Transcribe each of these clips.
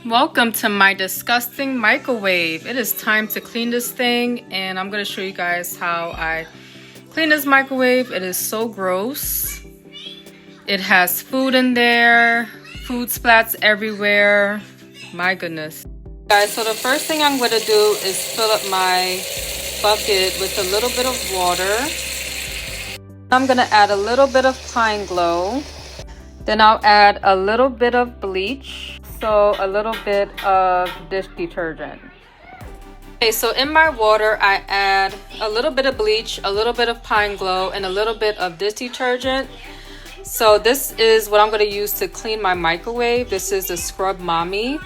Welcome to my disgusting microwave. It is time to clean this thing, and I'm going to show you guys how I clean this microwave. It is so gross. It has food in there, food splats everywhere. My goodness. Guys, so the first thing I'm going to do is fill up my bucket with a little bit of water. I'm going to add a little bit of Pine Glo. Then I'll add a little bit of bleach. So a little bit of dish detergent. Okay, so in my water, I add a little bit of bleach, a little bit of Pine Glo, and a little bit of dish detergent. So this is what I'm going to use to clean my microwave. This is the Scrub Mommy.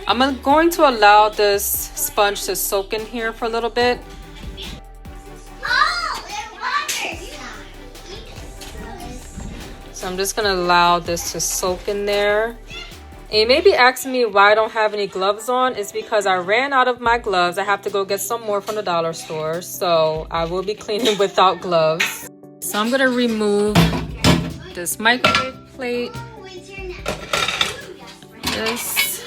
I'm going to allow this sponge to soak in here for a little bit. So I'm just going to allow this to soak in there. And you may be asking me why I don't have any gloves on. It's because I ran out of my gloves. I have to go get some more from the dollar store. So I will be cleaning without gloves. So I'm going to remove this microwave plate. This.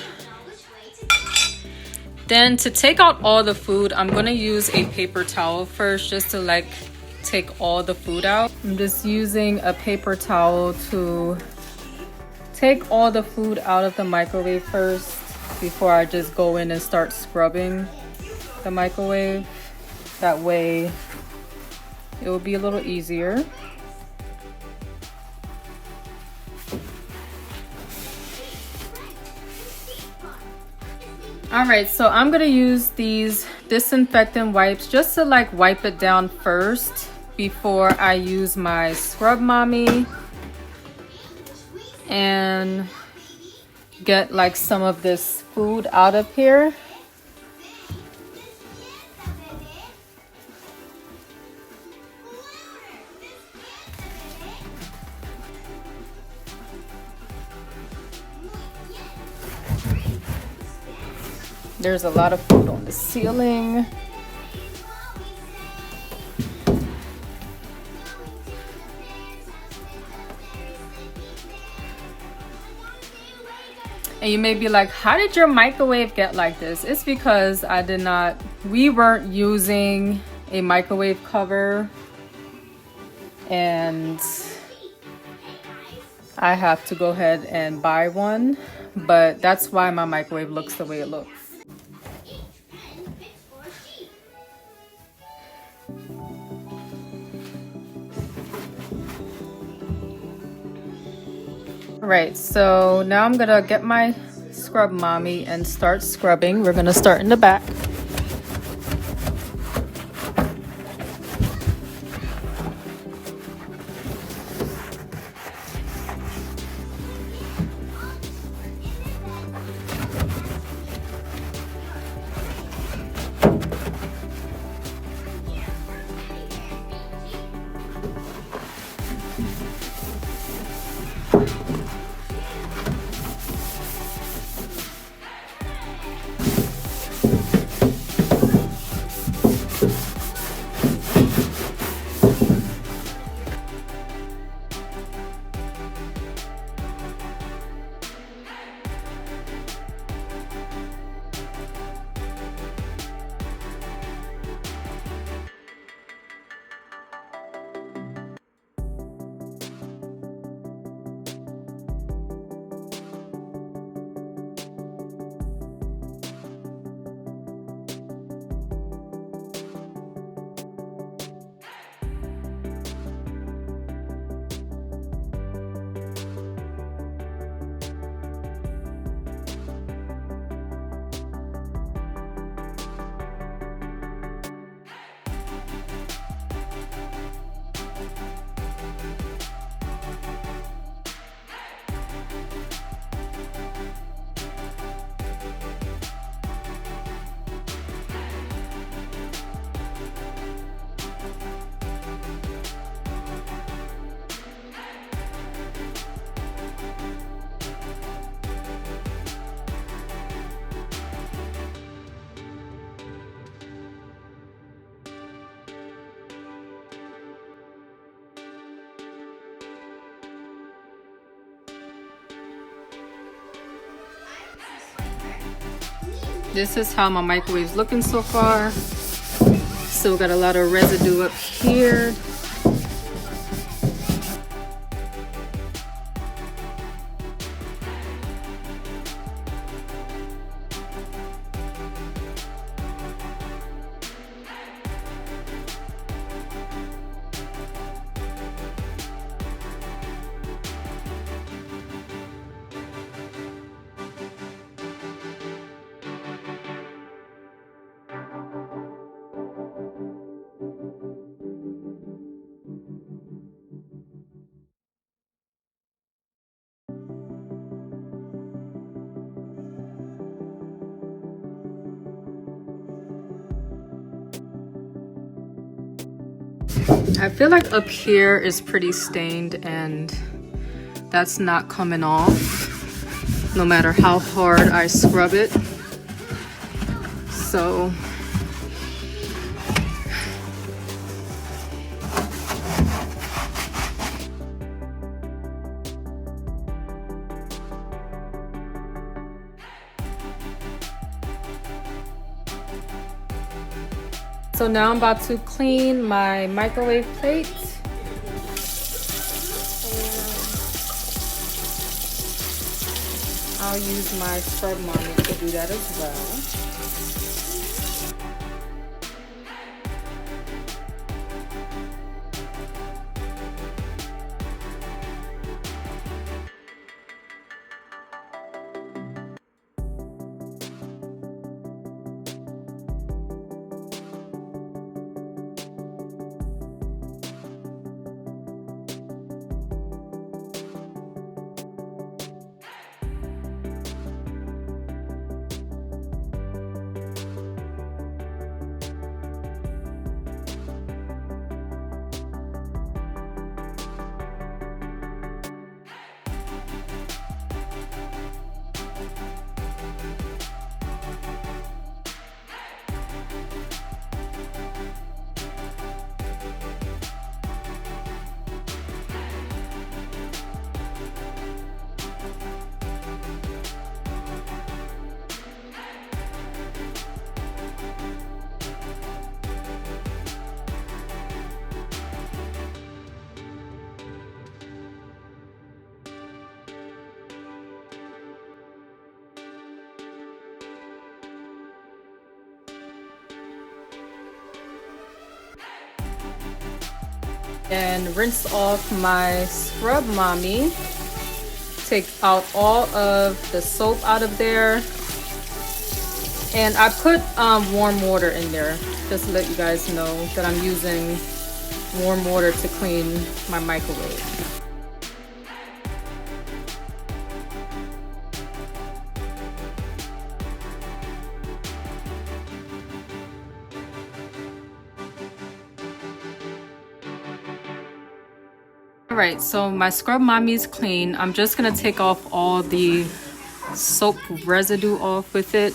Then to take out all the food, I'm going to use a paper towel first just to take all the food out. I'm just using a paper towel to take all the food out of the microwave first before I just go in and start scrubbing the microwave. That way it will be a little easier. Alright, so I'm going to use these disinfectant wipes just to wipe it down first before I use my Scrub Mommy and get some of this food out of here. There's a lot of food on the ceiling. And you may be like, how did your microwave get like this? It's because we weren't using a microwave cover, and I have to go ahead and buy one, but that's why my microwave looks the way it looks. Right, so now I'm gonna get my Scrub Mommy and start scrubbing. We're gonna start in the back. This is how my microwave's looking so far. Still got a lot of residue up here. I feel like up here is pretty stained and that's not coming off no matter how hard I scrub it. So now I'm about to clean my microwave plate. I'll use my Scrub Mommy to do that as well. And rinse off my Scrub Mommy. Take out all of the soap out of there. And I put warm water in there just to let you guys know that I'm using warm water to clean my microwave. Alright, so my Scrub Mommy is clean. I'm just gonna take off all the soap residue off with it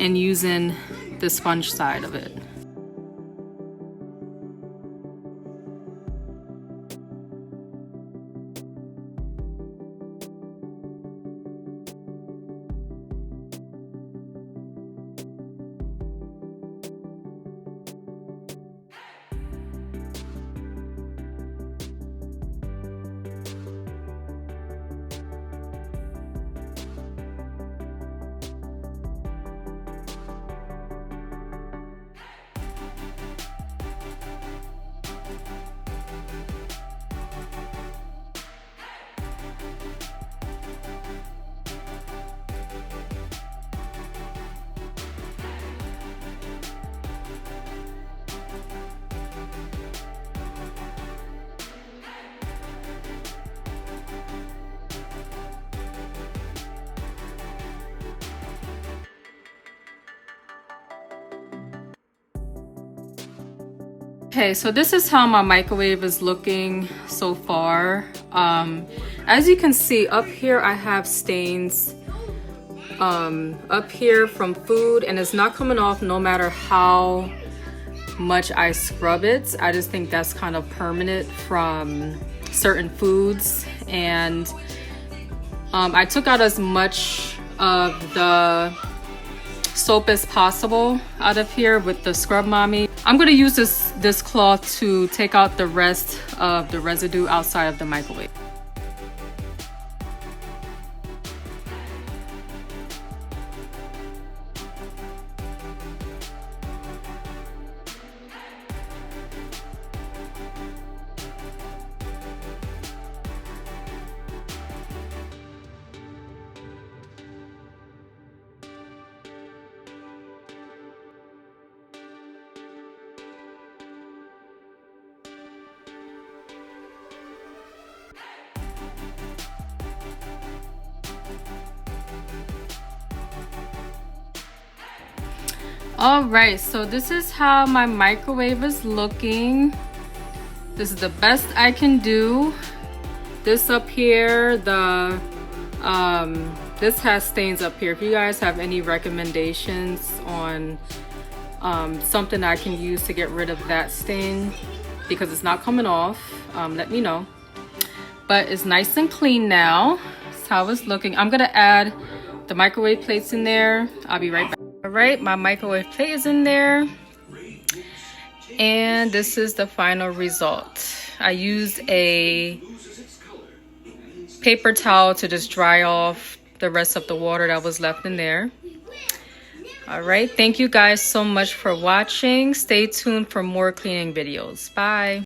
and using the sponge side of it. Okay, so this is how my microwave is looking so far. As you can see up here, I have stains up here from food, and it's not coming off no matter how much I scrub it. I just think that's kind of permanent from certain foods. And I took out as much of the soap as possible out of here with the Scrub Mommy. I'm going to use this cloth to take out the rest of the residue outside of the microwave. All right, so this is how my microwave is looking. This is the best I can do. This up here, this has stains up here. If you guys have any recommendations on something I can use to get rid of that stain because it's not coming off, let me know. But it's nice and clean now. That's how it's looking. I'm gonna add the microwave plates in there. I'll be right back. All right, my microwave plate is in there. And this is the final result. I used a paper towel to just dry off the rest of the water that was left in there. All right, thank you guys so much for watching. Stay tuned for more cleaning videos. Bye.